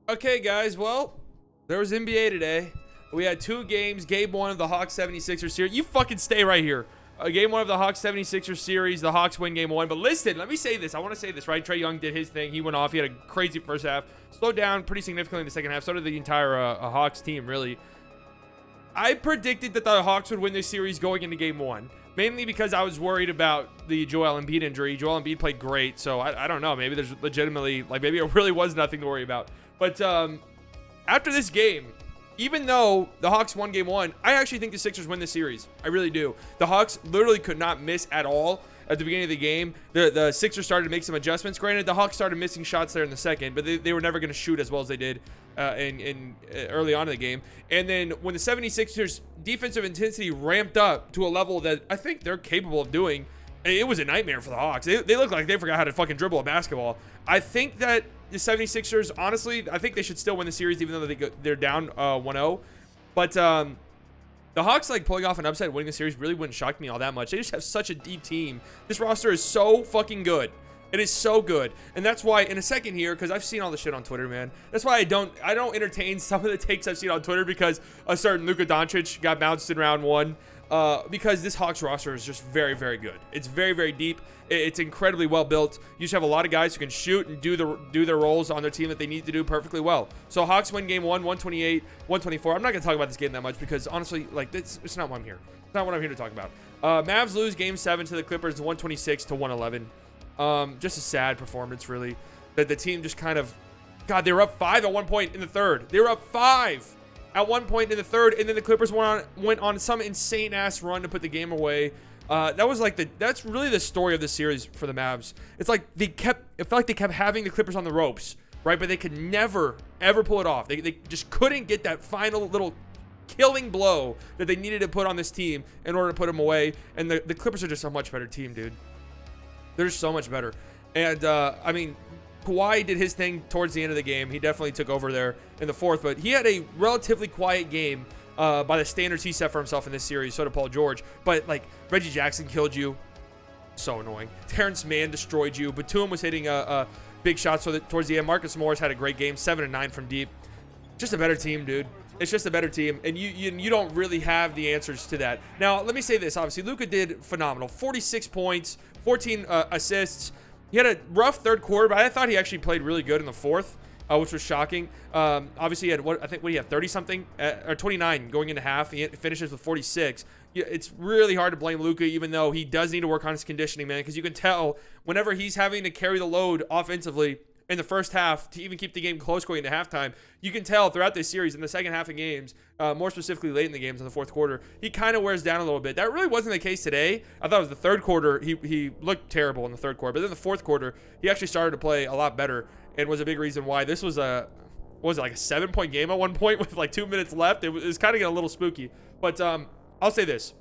Okay, guys, well, there was NBA today. We had two games. Game one of the Hawks 76ers series. You fucking stay right here. Game one of the Hawks 76ers series. The Hawks win game one. But listen, let me say this. I want to say this, right? Trae Young did his thing. He went off. He had a crazy first half. Slowed down pretty significantly in the second half. So did the entire Hawks team, really. I predicted that the Hawks would win this series going into game one. Mainly because I was worried about the Joel Embiid injury. Joel Embiid played great. So I don't know. Maybe there's legitimately, like, maybe it really was nothing to worry about. But after this game, even though the Hawks won game one, I actually think the Sixers win this series. I really do. The Hawks literally could not miss at all at the beginning of the game. The Sixers started to make some adjustments. Granted, the Hawks started missing shots there in the second, but they were never going to shoot as well as they did in early on in the game. And then when the 76ers defensive intensity ramped up to a level that I think they're capable of doing, it was a nightmare for the Hawks. They look like they forgot how to fucking dribble a basketball. I think that the 76ers, honestly, I think they should still win the series even though they're down 1-0. But the Hawks, like, pulling off an upset, winning the series really wouldn't shock me all that much. They just have such a deep team. This roster is so fucking good. It is so good. And that's why, in a second here, because I've seen all the shit on Twitter, man. That's why I don't entertain some of the takes I've seen on Twitter because a certain Luka Doncic got bounced in round one. Because this Hawks roster is just very, very good. It's very, very deep. It's incredibly well built. You just have a lot of guys who can shoot and do their roles on their team that they need to do perfectly well. So Hawks win game one, 128, 124. I'm not going to talk about this game that much because honestly, like, it's not what I'm here. It's not what I'm here to talk about. Mavs lose game 7 to the Clippers, 126 to 111. Just a sad performance, really. That the team just kind of, God, they were up 5 at one point in the third. They were up 5 at one point in the third, and then the Clippers went on some insane ass run to put the game away. That's really the story of the series for the Mavs. It's like it felt like they kept having the Clippers on the ropes, right? But they could never ever pull it off. They just couldn't get that final little killing blow that they needed to put on this team in order to put them away. And the Clippers are just a much better team, dude. They're just so much better. And I mean, Kawhi did his thing towards the end of the game. He definitely took over there in the fourth, but he had a relatively quiet game by the standards he set for himself in this series. So did Paul George. But, like, Reggie Jackson killed you. So annoying. Terrence Mann destroyed you. Batum was hitting a big shot towards the end. Marcus Morris had a great game, 7 and 9 from deep. Just a better team, dude. It's just a better team, and you don't really have the answers to that. Now, let me say this. Obviously, Luka did phenomenal. 46 points, 14 assists. He had a rough third quarter, but I thought he actually played really good in the fourth, which was shocking. Obviously, he had, what he had 30-something, or 29 going into half. He finishes with 46. It's really hard to blame Luka, even though he does need to work on his conditioning, man, because you can tell whenever he's having to carry the load offensively in the first half to even keep the game close going into halftime, you can tell throughout this series in the second half of games, more specifically late in the games in the fourth quarter, he kind of wears down a little bit. That really wasn't the case today. I thought it was the third quarter. He looked terrible in the third quarter, but then the fourth quarter, he actually started to play a lot better and was a big reason why this was like a 7-point game at one point with like 2 minutes left. It was kind of getting a little spooky, but I'll say this.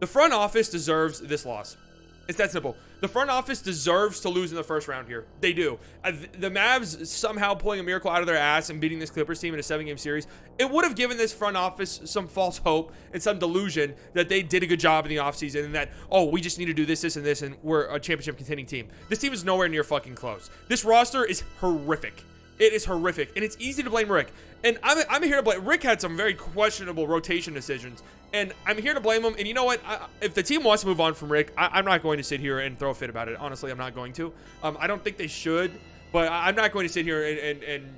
The front office deserves this loss. It's that simple. The front office deserves to lose in the first round here. They do. The Mavs somehow pulling a miracle out of their ass and beating this Clippers team in a 7-game series, it would have given this front office some false hope and some delusion that they did a good job in the offseason and that, oh, we just need to do this, this, and this, and we're a championship contending team. This team is nowhere near fucking close. This roster is horrific. It is horrific, and it's easy to blame Rick. And I'm here to blame. Rick had some very questionable rotation decisions, and I'm here to blame him. And you know what? If the team wants to move on from Rick, I'm not going to sit here and throw a fit about it. Honestly, I'm not going to. I don't think they should, but I'm not going to sit here and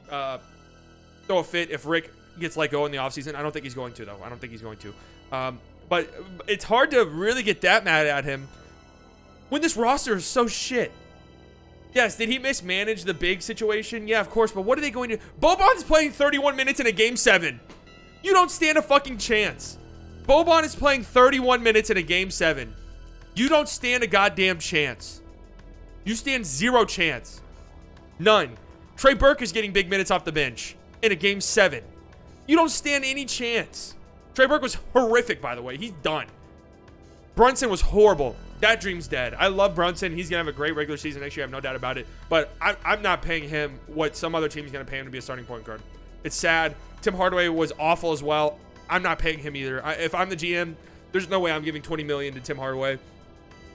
throw a fit if Rick gets let go in the offseason. I don't think he's going to, though. I don't think he's going to. But it's hard to really get that mad at him when this roster is so shit. Yes, did he mismanage the big situation? Yeah, of course, but what are they going to... Boban's playing 31 minutes in a Game 7. You don't stand a fucking chance. Boban is playing 31 minutes in a Game 7. You don't stand a goddamn chance. You stand 0 chance. None. Trey Burke is getting big minutes off the bench in a Game 7. You don't stand any chance. Trey Burke was horrific, by the way. He's done. Brunson was horrible. That dream's dead. I love Brunson. He's going to have a great regular season next year. I have no doubt about it. But I'm not paying him what some other team is going to pay him to be a starting point guard. It's sad. Tim Hardaway was awful as well. I'm not paying him either. If I'm the GM, there's no way I'm giving $20 million to Tim Hardaway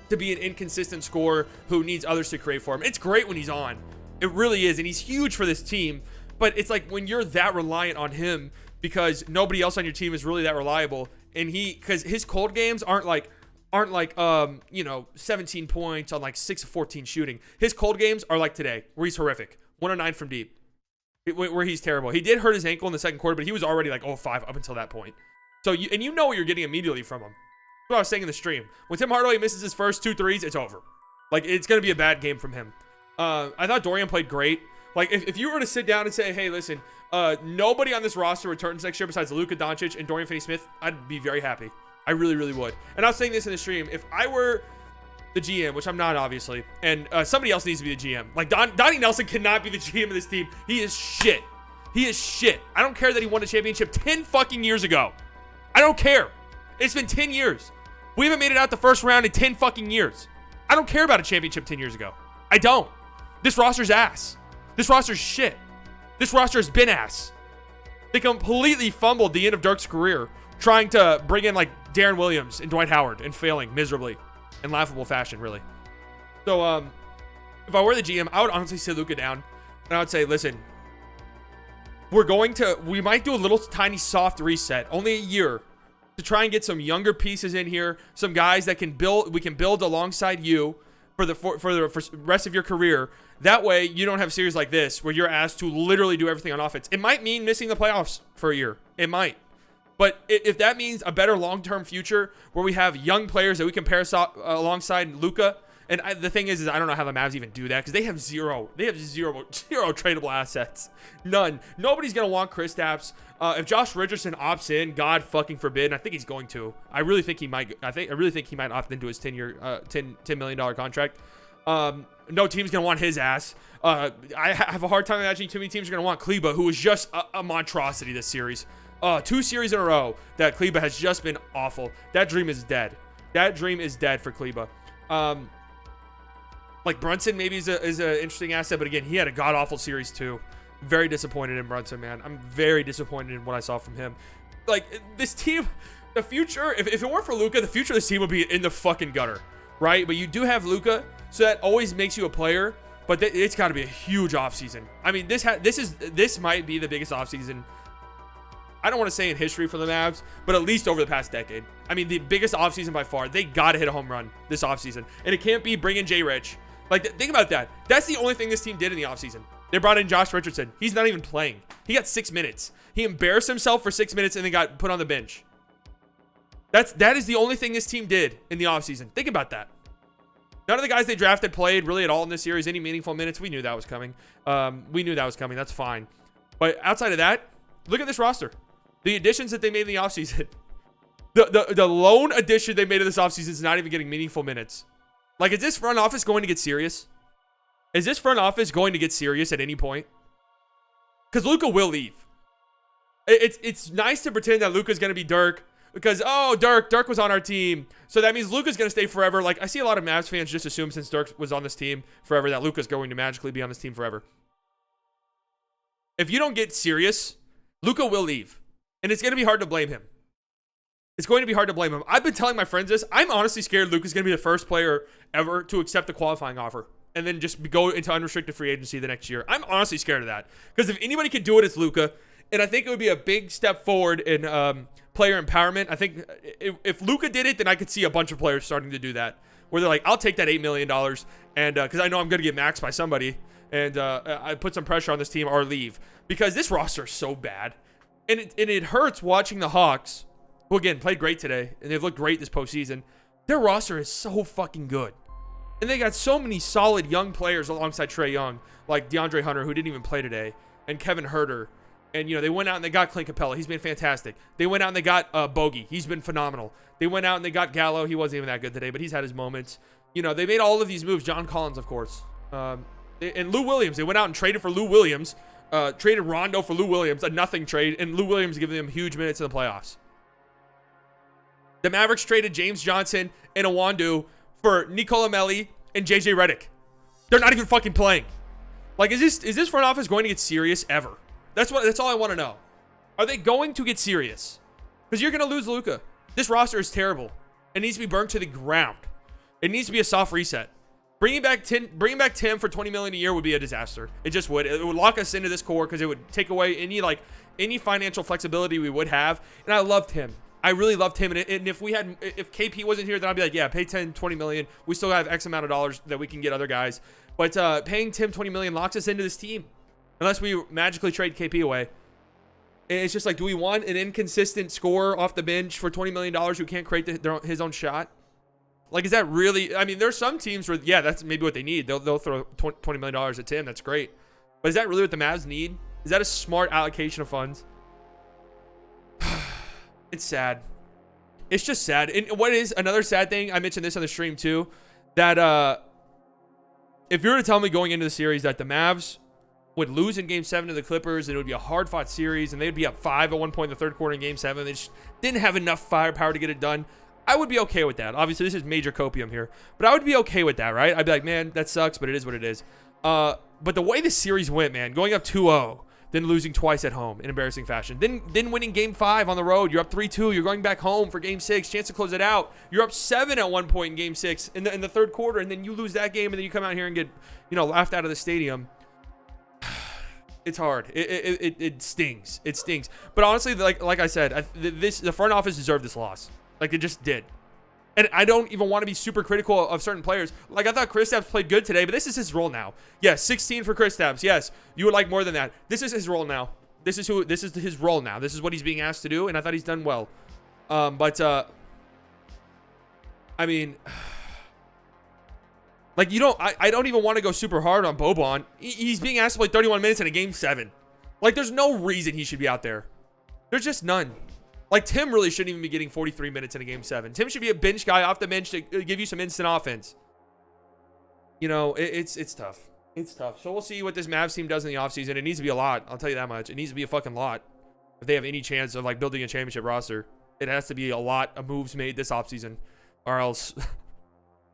to be an inconsistent scorer who needs others to create for him. It's great when he's on. It really is. And he's huge for this team. But it's like when you're that reliant on him because nobody else on your team is really that reliable, and because his cold games aren't like 17 points on like 6 of 14 shooting. His cold games are like today, where he's horrific. 1 of 9 from deep. Where he's terrible. He did hurt his ankle in the second quarter, but he was already like 0-5 up until that point. So you know what you're getting immediately from him. That's what I was saying in the stream. When Tim Hardaway misses his first 2 threes, it's over. Like, it's going to be a bad game from him. I thought Dorian played great. Like, if you were to sit down and say, hey, listen, nobody on this roster returns next year besides Luka Doncic and Dorian Finney-Smith, I'd be very happy. I really, really would. And I was saying this in the stream. If I were the GM, which I'm not, obviously, and somebody else needs to be the GM. Like, Donnie Nelson cannot be the GM of this team. He is shit. He is shit. I don't care that he won a championship 10 fucking years ago. I don't care. It's been 10 years. We haven't made it out the first round in 10 fucking years. I don't care about a championship 10 years ago. I don't. This roster's ass. This roster's shit. This roster's been ass. They completely fumbled the end of Dirk's career trying to bring in, like, Darren Williams and Dwight Howard and failing miserably in laughable fashion, really. So, if I were the GM, I would honestly sit Luka down, and I would say, listen, we might do a little tiny soft reset, only a year, to try and get some younger pieces in here, some guys that we can build alongside you for the rest of your career. That way, you don't have a series like this where you're asked to literally do everything on offense. It might mean missing the playoffs for a year. It might. But if that means a better long-term future where we have young players that we can pair alongside Luka, and the thing is I don't know how the Mavs even do that because they have zero tradable assets. None. Nobody's going to want Kristaps. If Josh Richardson opts in, God fucking forbid, and I think he's going to. I really think he might. I really think he might opt into his $10 million contract. No team's going to want his ass. I have a hard time imagining too many teams are going to want Kleba, who was just a monstrosity this series. 2 series in a row that Kleba has just been awful. That dream is dead. That dream is dead for Kleba. Like Brunson maybe is an interesting asset, but again, he had a god-awful series too. Very disappointed in Brunson, man. I'm very disappointed in what I saw from him. Like, this team, the future, if it weren't for Luka, the future of this team would be in the fucking gutter, right? But you do have Luka, so that always makes you a player, but it's got to be a huge offseason. I mean, this might be the biggest offseason, I don't want to say in history for the Mavs, but at least over the past decade. I mean, the biggest offseason by far. They got to hit a home run this offseason. And it can't be bring in Jay Rich. Like, think about that. That's the only thing this team did in the offseason. They brought in Josh Richardson. He's not even playing. He got 6 minutes. He embarrassed himself for 6 minutes and then got put on the bench. That is the only thing this team did in the offseason. Think about that. None of the guys they drafted played really at all in this series. Any meaningful minutes. We knew that was coming. That's fine. But outside of that, look at this roster. The additions that they made in the offseason. The lone addition they made in this offseason is not even getting meaningful minutes. Like, is this front office going to get serious? Is this front office going to get serious at any point? Because Luka will leave. It's nice to pretend that Luka's going to be Dirk. Because, oh, Dirk was on our team. So that means Luka's going to stay forever. Like, I see a lot of Mavs fans just assume since Dirk was on this team forever that Luka's going to magically be on this team forever. If you don't get serious, Luka will leave. And it's going to be hard to blame him. It's going to be hard to blame him. I've been telling my friends this. I'm honestly scared Luka's going to be the first player ever to accept a qualifying offer and then just go into unrestricted free agency the next year. I'm honestly scared of that. Because if anybody could do it, it's Luka. And I think it would be a big step forward in player empowerment. I think if Luka did it, then I could see a bunch of players starting to do that. Where they're like, I'll take that $8 million. And because I know I'm going to get maxed by somebody. And I put some pressure on this team or leave. Because this roster is so bad. And it hurts watching the Hawks, who again played great today, and they've looked great this postseason. Their roster is so fucking good. And they got so many solid young players alongside Trae Young, like DeAndre Hunter, who didn't even play today, and Kevin Huerter. And, they went out and they got Clint Capella. He's been fantastic. They went out and they got Bogey. He's been phenomenal. They went out and they got Gallo. He wasn't even that good today, but he's had his moments. They made all of these moves. John Collins, of course. And Lou Williams. They went out and traded for Lou Williams. Traded Rondo for Lou Williams, a nothing trade, and Lou Williams giving them huge minutes in the playoffs. The Mavericks traded James Johnson and Awandu for Nicola Melli and JJ Redick. They're not even fucking playing. Like, is this front office going to get serious ever? That's all I want to know. Are they going to get serious? Because you're going to lose Luka. This roster is terrible. It needs to be burnt to the ground. It needs to be a soft reset. Bringing back Tim for 20 million a year would be a disaster. It just would. It would lock us into this core because it would take away any financial flexibility we would have. And I loved him. I really loved him. And if KP wasn't here, then I'd be like, yeah, pay 10, 20 million. We still have X amount of dollars that we can get other guys. But paying Tim 20 million locks us into this team. Unless we magically trade KP away. It's just like, do we want an inconsistent scorer off the bench for $20 million who can't create his own shot? Like, is that really... I mean, there's some teams where, yeah, that's maybe what they need. They'll throw $20 million at Tim. That's great. But is that really what the Mavs need? Is that a smart allocation of funds? It's sad. It's just sad. And what is another sad thing, I mentioned this on the stream too, that if you were to tell me going into the series that the Mavs would lose in Game 7 to the Clippers, and it would be a hard-fought series, and they'd be up 5 at one point in the third quarter in Game 7, they just didn't have enough firepower to get it done, I would be okay with that. Obviously, this is major copium here, but I would be okay with that, right? I'd be like, man, that sucks, but it is what it is. But the way the series went, man, going up 2-0, then losing twice at home in embarrassing fashion, then winning Game 5 on the road, you're up 3-2, you're going back home for Game 6, chance to close it out, you're up 7 at one point in Game 6 in the third quarter, and then you lose that game, and then you come out here and get, laughed out of the stadium. It's hard. It stings. It stings. But honestly, like I said, the front office deserved this loss. Like, it just did. And I don't even want to be super critical of certain players. Like, I thought Kristaps played good today, but this is his role now. Yes, 16 for Kristaps. Yes, you would like more than that. This is his role now. This is his role now. This is what he's being asked to do, and I thought he's done well. I mean, like, I don't even want to go super hard on Boban. He's being asked to play 31 minutes in a Game 7. Like, there's no reason he should be out there. There's just none. Like, Tim really shouldn't even be getting 43 minutes in a Game 7. Tim should be a bench guy off the bench to give you some instant offense. It's tough. It's tough. So we'll see what this Mavs team does in the offseason. It needs to be a lot. I'll tell you that much. It needs to be a fucking lot. If they have any chance of, like, building a championship roster, it has to be a lot of moves made this offseason. Or else...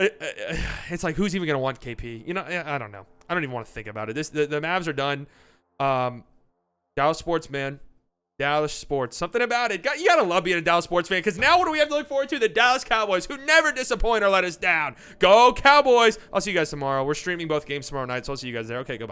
it's like, who's even going to want KP? I don't know. I don't even want to think about it. The Mavs are done. Dallas sports, man. Dallas sports. Something about it. You got to love being a Dallas sports fan, because now what do we have to look forward to? The Dallas Cowboys, who never disappoint or let us down. Go Cowboys. I'll see you guys tomorrow. We're streaming both games tomorrow night, so I'll see you guys there. Okay, goodbye.